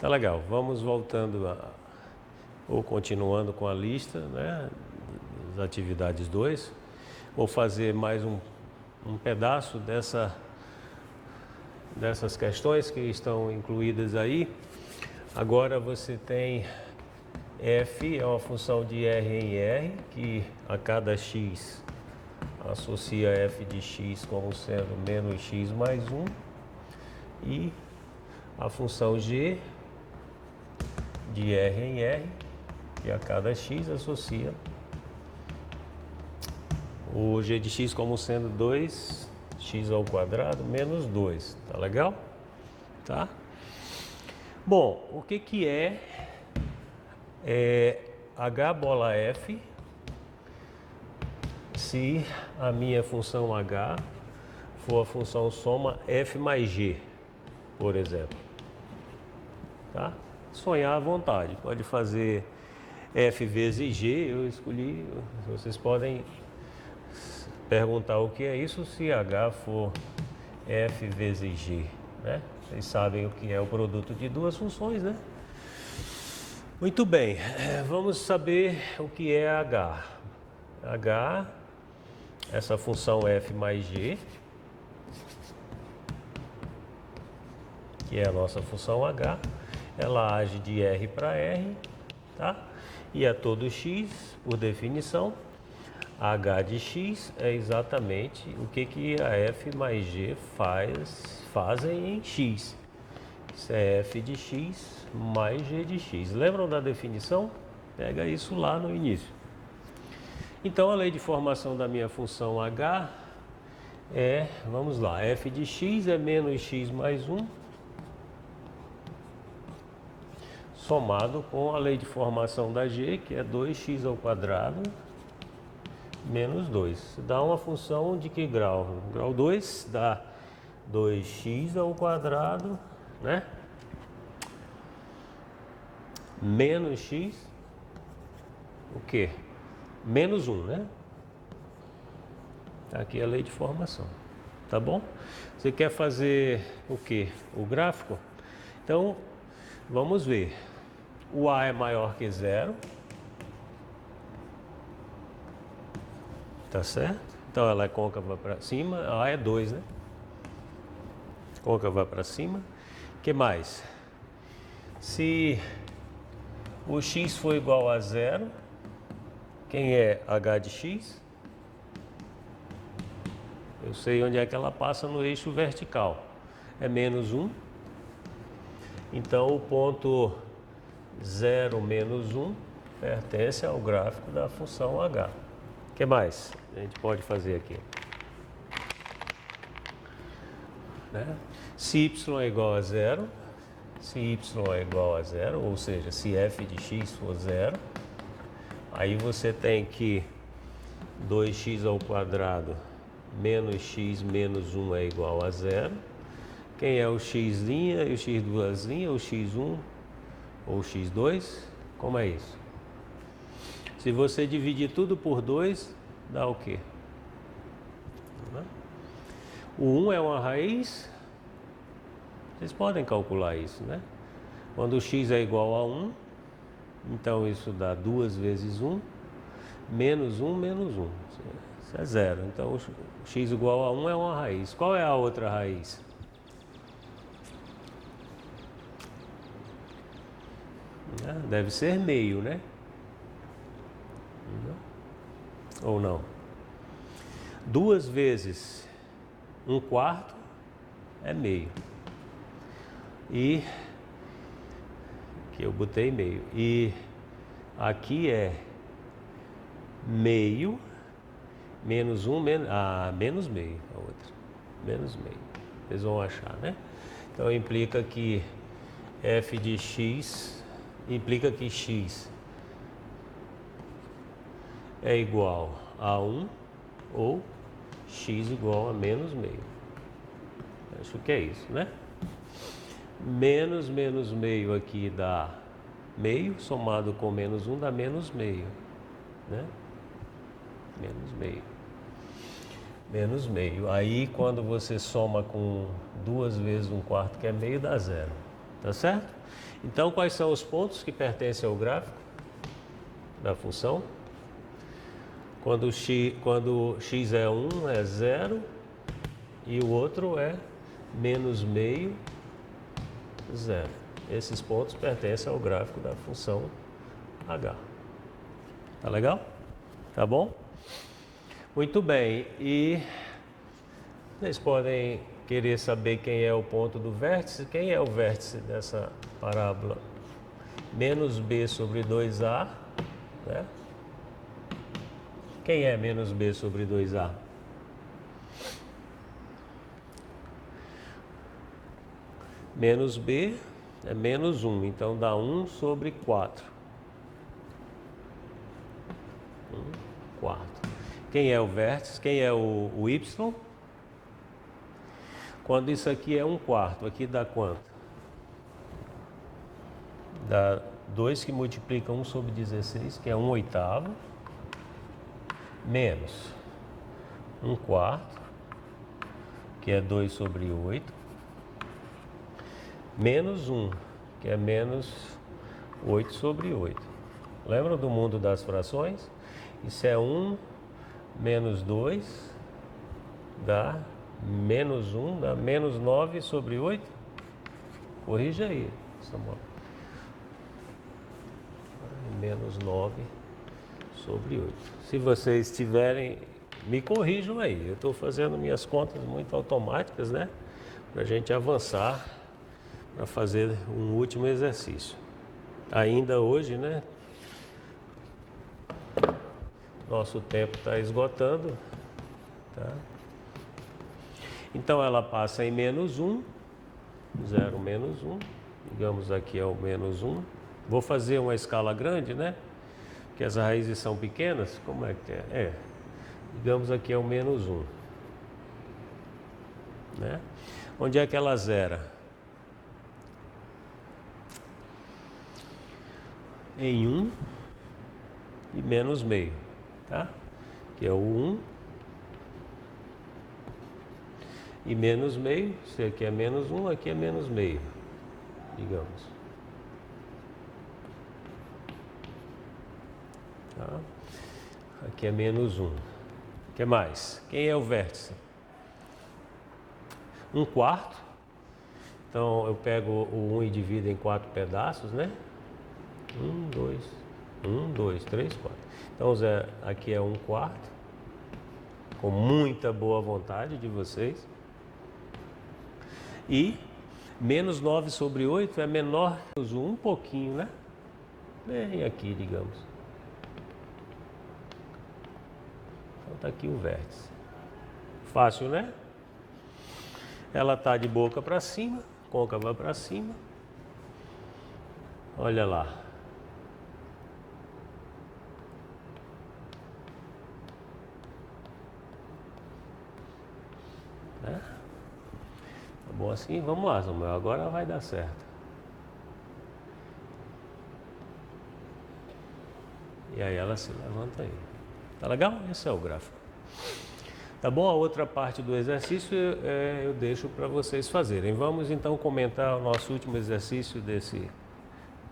Tá legal, vamos voltando ou continuando com a lista, né, das atividades 2. Vou fazer mais um pedaço dessas questões que estão incluídas aí. Agora você tem f, é uma função de R em R, que a cada x associa f de x como sendo menos x mais 1. E a função g de R em R, que a cada x associa o g de x como sendo 2x ao quadrado menos 2. Tá legal? Tá? Bom, o que é h bola f se a minha função h for a função soma f mais g, por exemplo? Tá? Sonhar à vontade, pode fazer f vezes g, eu escolhi, vocês podem perguntar o que é isso se h for f vezes g, né? Vocês sabem o que é o produto de duas funções, né? Muito bem, vamos saber o que é h. h, essa função f mais g, que é a nossa função h, ela age de R para R, tá? E a todo x, por definição, h de x é exatamente o que a f mais g fazem em x. Isso é f de x mais g de x. Lembram da definição? Pega isso lá no início. Então, a lei de formação da minha função h é, vamos lá, f de x é menos x mais 1, somado com a lei de formação da g, que é 2x ao quadrado menos 2. Isso dá uma função de que grau? Grau 2 dá 2x ao quadrado, né? Menos x, o quê? Menos 1, né? Tá aqui a lei de formação, tá bom? Você quer fazer o quê? O gráfico? Então, vamos ver. O a é maior que zero, tá certo? Então ela é côncava para cima, a é 2, né? Côncava para cima. O que mais? Se o x for igual a zero, quem é h de x? Eu sei onde é que ela passa no eixo vertical. É menos 1. Então o ponto 0 menos 1 pertence ao gráfico da função h. O que mais a gente pode fazer aqui? Né? Se y é igual a zero, se y é igual a zero, ou seja, se f de x for zero, aí você tem que 2x ao quadrado menos x menos 1 é igual a zero. Quem é o x' e o x duas linhas, o x1 ou x2? Como é isso? Se você dividir tudo por 2, dá o quê? O 1 é uma raiz, vocês podem calcular isso, né? Quando o x é igual a 1, então isso dá 2 vezes 1, menos 1 menos 1. Isso é zero. Então o x igual a 1 é uma raiz. Qual é a outra raiz? Deve ser meio, né? Ou não? 2 vezes 1/4 é meio. E aqui eu botei meio. E aqui é meio menos 1 menos meio a outra. Menos meio. Vocês vão achar, né? Então implica que f de x implica que x é igual a 1 ou x igual a menos meio. Acho que é isso, né? Menos meio aqui dá meio, somado com menos 1 dá menos meio, né? Menos meio. Aí quando você soma com 2 vezes 1/4 que é meio, dá zero. Tá certo? Então, quais são os pontos que pertencem ao gráfico da função? Quando x é 1, é 0, e o outro é menos meio, 0. Esses pontos pertencem ao gráfico da função h. Tá legal? Tá bom? Muito bem. E vocês podem querer saber quem é o ponto do vértice. Quem é o vértice dessa parábola? Menos b sobre 2a, né? Quem é menos b sobre 2a? Menos b é menos 1, então dá 1 sobre 4. 1 quarto. Quem é o vértice? Quem é o y? Quando isso aqui é 1 quarto, aqui dá quanto? Dá 2 que multiplica 1 sobre 16, que é 1 oitavo, menos 1 quarto, que é 2 sobre 8, menos 1, que é menos 8 sobre 8. Lembram do mundo das frações? Isso é 1 menos 2, dá menos 1, dá menos 9 sobre 8. Corrija aí, Samuel. Menos 9 sobre 8. Se vocês tiverem, me corrijam aí. Eu estou fazendo minhas contas muito automáticas, né? Para a gente avançar para fazer um último exercício. Ainda hoje, né? Nosso tempo está esgotando. Tá? Então ela passa em menos 1, 0 menos 1. Digamos aqui é o menos 1. Vou fazer uma escala grande, né? Que as raízes são pequenas. Como é que é? Digamos aqui é o menos 1. Né? Onde é que ela zera? Em 1 e menos meio, tá? Que é o 1 e menos meio. Se aqui é menos 1, aqui é menos meio, digamos. Tá? Aqui é menos 1. O que mais? Quem é o vértice? 1 quarto. Então eu pego o 1 e divido em 4 pedaços, né? 1, 2, 3, 4. Então aqui é 1 quarto. Com muita boa vontade de vocês. E menos 9 sobre 8 é menor que os 1 um pouquinho, né? Bem aqui, digamos. Então está aqui o vértice. Fácil, né? Ela está de boca para cima, côncava para cima. Olha lá. Né? Tá bom assim? Vamos lá, Samuel. Agora vai dar certo. E aí ela se levanta aí. Tá legal? Esse é o gráfico. Tá bom? A outra parte do exercício eu deixo para vocês fazerem. Vamos então comentar o nosso último exercício desse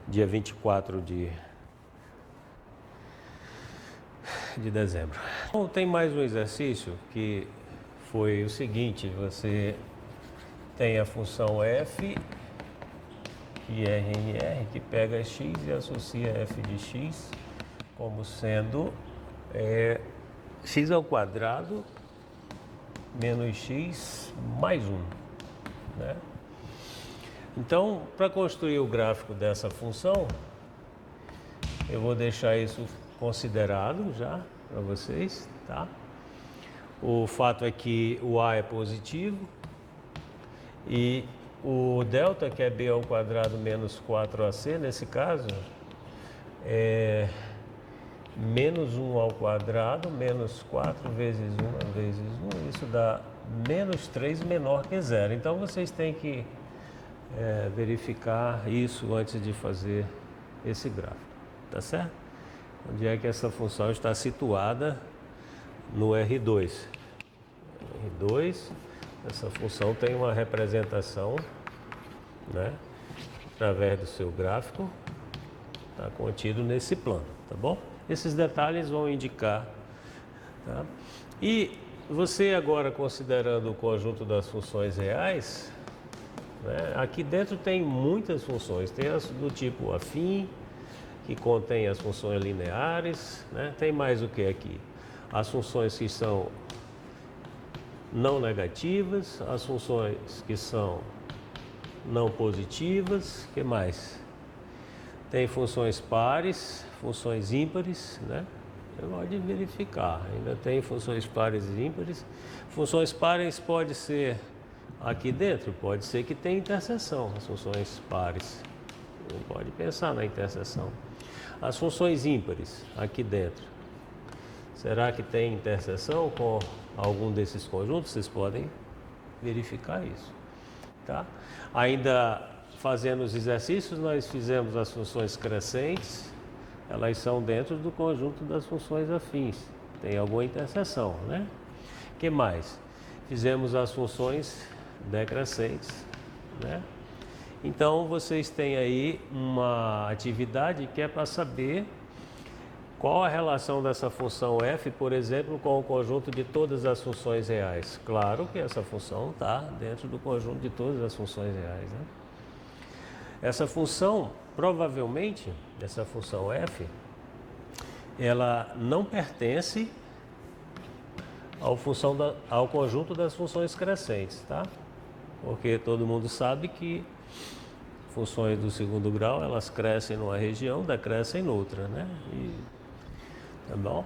dia 24 de dezembro. Bom, tem mais um exercício que foi o seguinte: você tem a função f, que é RNR, que pega x e associa f de x como sendo x ao quadrado menos x mais 1. Né? Então, para construir o gráfico dessa função, eu vou deixar isso considerado já para vocês, tá? O fato é que o a é positivo e o delta, que é b ao quadrado menos 4ac, nesse caso, é menos 1 ao quadrado, menos 4 vezes 1 vezes 1, isso dá menos 3 menor que 0. Então, vocês têm que verificar isso antes de fazer esse gráfico, tá certo? Onde é que essa função está situada no R2? R2, essa função tem uma representação, né, através do seu gráfico, está contido nesse plano, tá bom? Esses detalhes vão indicar, tá? E você agora, considerando o conjunto das funções reais, né, aqui dentro tem muitas funções, tem as do tipo afim, que contém as funções lineares, né? Tem mais o que aqui? As funções que são não negativas, as funções que são não positivas, que mais? Tem funções pares, funções ímpares, né? Você pode verificar, ainda tem funções pares e ímpares. Funções pares pode ser aqui dentro, pode ser que tenha interseção, as funções pares. Você pode pensar na interseção. As funções ímpares aqui dentro, será que tem interseção com algum desses conjuntos? Vocês podem verificar isso, tá? Ainda fazendo os exercícios, nós fizemos as funções crescentes, elas são dentro do conjunto das funções afins, tem alguma interseção, né? O que mais? Fizemos as funções decrescentes, né? Então, vocês têm aí uma atividade que é para saber qual a relação dessa função f, por exemplo, com o conjunto de todas as funções reais. Claro que essa função está dentro do conjunto de todas as funções reais, né? Essa função, provavelmente, essa função f, ela não pertence ao conjunto das funções crescentes, tá? Porque todo mundo sabe que funções do segundo grau, elas crescem numa região, decrescem noutra, né? Tá bom?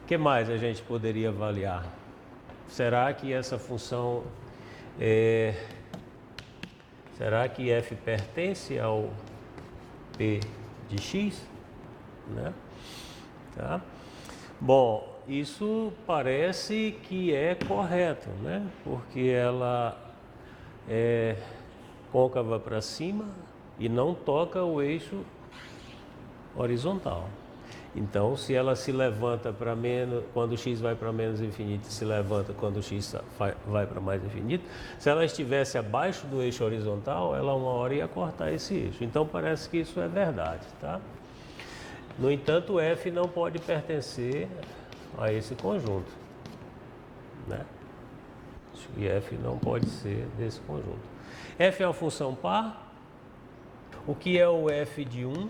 O que mais a gente poderia avaliar? Será que essa função será que f pertence ao p de x, né? Tá? Bom, isso parece que é correto, né? Porque ela é côncava para cima e não toca o eixo horizontal. Então, se ela se levanta para menos, quando x vai para menos infinito, se levanta quando x vai para mais infinito, se ela estivesse abaixo do eixo horizontal, ela uma hora ia cortar esse eixo. Então, parece que isso é verdade, tá? No entanto, f não pode pertencer a esse conjunto, né? Acho que f não pode ser desse conjunto. F é uma função par. O que é o f de 1?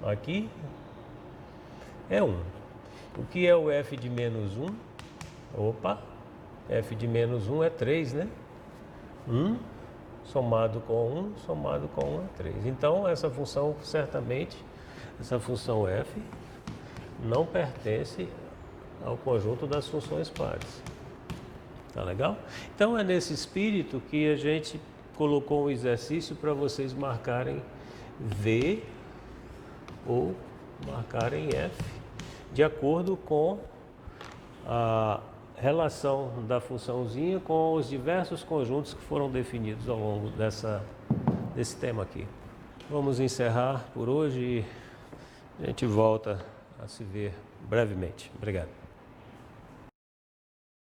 Aqui é 1. O que é o f de menos 1? Opa, f de menos 1 é 3, né? 1 somado com 1, somado com 1 é 3. Então, essa função, certamente, essa função f não pertence ao conjunto das funções pares. Tá legal? Então, é nesse espírito que a gente colocou um exercício para vocês marcarem V ou marcarem F, de acordo com a relação da funçãozinha com os diversos conjuntos que foram definidos ao longo desse tema aqui. Vamos encerrar por hoje e a gente volta a se ver brevemente. Obrigado.